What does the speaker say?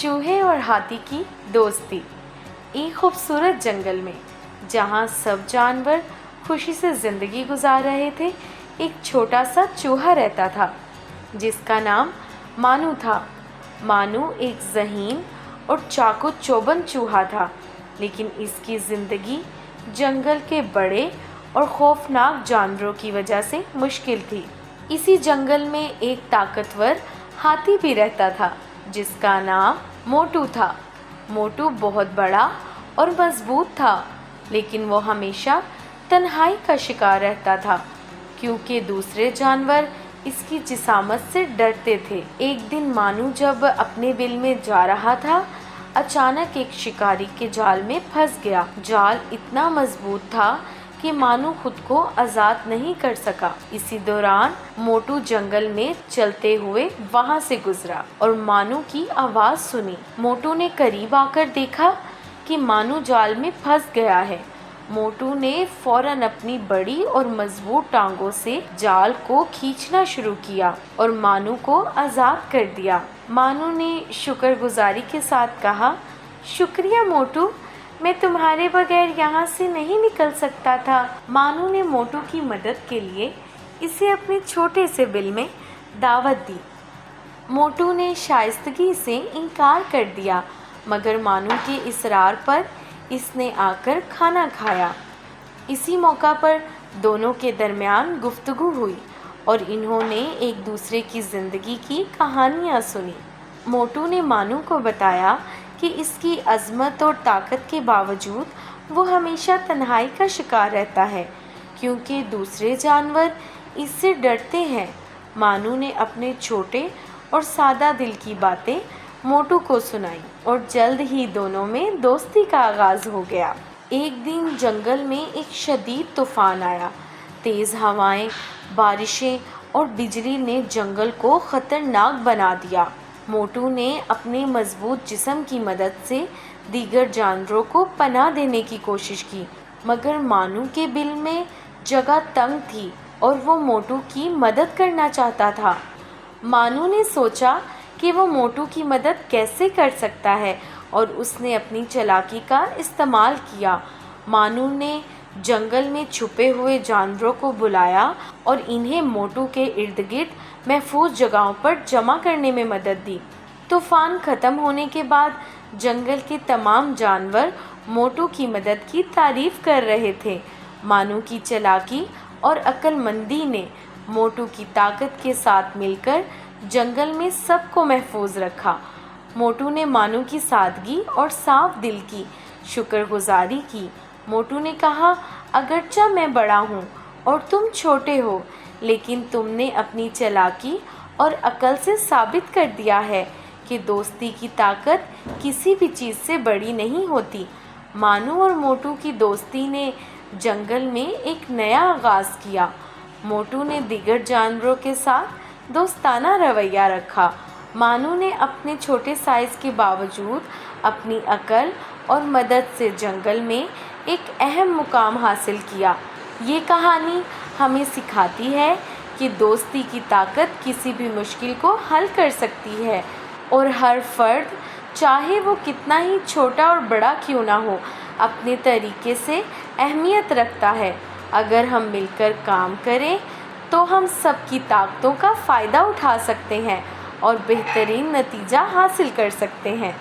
चूहे और हाथी की दोस्ती। एक खूबसूरत जंगल में जहाँ सब जानवर खुशी से ज़िंदगी गुजार रहे थे, एक छोटा सा चूहा रहता था जिसका नाम मानू था। मानू एक ज़हीन और चाकू चौबंद चूहा था, लेकिन इसकी ज़िंदगी जंगल के बड़े और खौफनाक जानवरों की वजह से मुश्किल थी। इसी जंगल में एक ताकतवर हाथी भी रहता था जिसका नाम मोटू था। मोटू बहुत बड़ा और मजबूत था, लेकिन वो हमेशा तन्हाई का शिकार रहता था क्योंकि दूसरे जानवर इसकी जिसामत से डरते थे। एक दिन मानू जब अपने बिल में जा रहा था, अचानक एक शिकारी के जाल में फंस गया। जाल इतना मजबूत था कि मानू खुद को आज़ाद नहीं कर सका। इसी दौरान मोटू जंगल में चलते हुए वहां से गुजरा और मानू की आवाज़ सुनी। मोटू ने करीब आकर देखा कि मानू जाल में फंस गया है। मोटू ने फौरन अपनी बड़ी और मजबूत टांगों से जाल को खींचना शुरू किया और मानू को आज़ाद कर दिया। मानू ने शुक्रगुजारी के साथ कहा, शुक्रिया मोटू, मैं तुम्हारे बगैर यहाँ से नहीं निकल सकता था। मानू ने मोटू की मदद के लिए इसे अपने छोटे से बिल में दावत दी। मोटू ने शाइस्तगी से इनकार कर दिया, मगर मानू के इसरार पर इसने आकर खाना खाया। इसी मौका पर दोनों के दरमियान गुफ्तगू हुई और इन्होंने एक दूसरे की ज़िंदगी की कहानियाँ सुनी। मोटू ने मानू को बताया कि इसकी अज़मत और ताकत के बावजूद वो हमेशा तन्हाई का शिकार रहता है क्योंकि दूसरे जानवर इससे डरते हैं। मानू ने अपने छोटे और सादा दिल की बातें मोटू को सुनाई और जल्द ही दोनों में दोस्ती का आगाज़ हो गया। एक दिन जंगल में एक शदीद तूफ़ान आया। तेज़ हवाएं, बारिशें और बिजली ने जंगल को ख़तरनाक बना दिया। मोटू ने अपने मजबूत जिस्म की मदद से दीगर जानवरों को पनाह देने की कोशिश की, मगर मानू के बिल में जगह तंग थी और वो मोटू की मदद करना चाहता था। मानू ने सोचा कि वो मोटू की मदद कैसे कर सकता है और उसने अपनी चालाकी का इस्तेमाल किया। मानू ने जंगल में छुपे हुए जानवरों को बुलाया और इन्हें मोटू के इर्द गिर्द महफूज जगहों पर जमा करने में मदद दी। तूफ़ान ख़त्म होने के बाद जंगल के तमाम जानवर मोटू की मदद की तारीफ़ कर रहे थे। मानू की चालाकी और अक्लमंदी ने मोटू की ताकत के साथ मिलकर जंगल में सबको महफूज रखा। मोटू ने मानू की सादगी और साफ दिल की शुक्रगुजारी की। मोटू ने कहा, अगरचा मैं बड़ा हूँ और तुम छोटे हो, लेकिन तुमने अपनी चालाकी और अक्ल से साबित कर दिया है कि दोस्ती की ताकत किसी भी चीज़ से बड़ी नहीं होती। मानू और मोटू की दोस्ती ने जंगल में एक नया आगाज़ किया। मोटू ने दीगर जानवरों के साथ दोस्ताना रवैया रखा। मानू ने अपने छोटे साइज़ के बावजूद अपनी अक्ल और मदद से जंगल में एक अहम मुकाम हासिल किया। ये कहानी हमें सिखाती है कि दोस्ती की ताकत किसी भी मुश्किल को हल कर सकती है और हर फर्द, चाहे वो कितना ही छोटा और बड़ा क्यों ना हो, अपने तरीके से अहमियत रखता है। अगर हम मिलकर काम करें तो हम सबकी ताकतों का फ़ायदा उठा सकते हैं और बेहतरीन नतीजा हासिल कर सकते हैं।